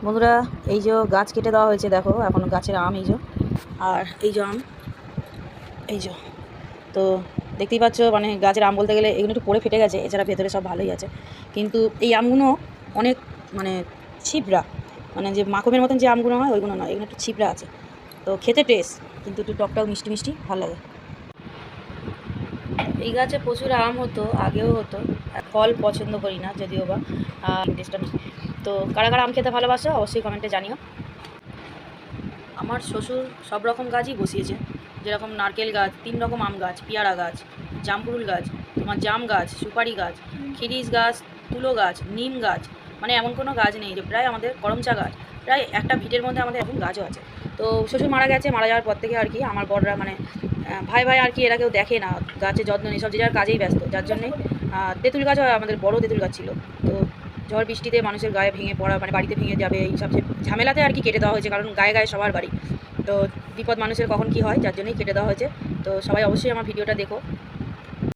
বন্ধুরা, এই যে গাছ কেটে দেওয়া হয়েছে, দেখো এখন গাছের আম এই যে, আর এই যে আম এই যে। তো দেখতেই পাচ্ছ, মানে গাছের আম বলতে গেলে এগুলো একটু পড়ে ফেটে গেছে, এছাড়া ভেতরে সব ভালোই আছে। কিন্তু এই আমগুলো অনেক মানে ছিবড়া, মানে যে মাখনের মতন যে আমগুলো হয় ওইগুলো নয়, এগুলো একটু ছিবড়া আছে। তো খেতে টেস্ট, কিন্তু একটু টকটাও মিষ্টি মিষ্টি ভালো লাগে। এই গাছে প্রচুর আম হতো, আগেও হতো। ফল পছন্দ করি না যদিও বা টেস্টটা। তো কারা কারা আম খেতে ভালোবাসো অবশ্যই কমেন্টে জানিও। আমার শ্বশুর সব রকম গাছই বসিয়েছে, যেরকম নারকেল গাছ, 3 রকম আম গাছ, পেয়ারা গাছ, জামরুল গাছ, তোমার জাম গাছ, সুপারি গাছ, খিরিস গাছ, তুলো গাছ, নিম গাছ, মানে এমন কোনো গাছ নেই যে প্রায় আমাদের করমচা গাছ, প্রায় একটা ভিটের মধ্যে আমাদের এখন গাছও আছে। তো শ্বশুর মারা গেছে, মারা যাওয়ার পর থেকে আর কি আমার বড়রা মানে ভাই ভাই আর কি এরা কেউ দেখে না, গাছের যত্ন নেই, সব যে যার কাজেই ব্যস্ত, যার জন্যে তেঁতুল গাছও আমাদের বড় তেঁতুল গাছ ছিল। তো ঝড় বৃষ্টিতে মানুষের গায়ে ভেঙে পড়া, মানে বাড়িতে ভেঙে যাবে, এই সব যে ঝামেলাতে আর কি কেটে দেওয়া হয়েছে, কারণ গায়ে গায়ে সবার বাড়ি। তো বিপদ মানুষের কখন কি হয়, যার জন্যই কেটে দেওয়া হয়েছে। তো সবাই অবশ্যই আমার ভিডিওটা দেখো।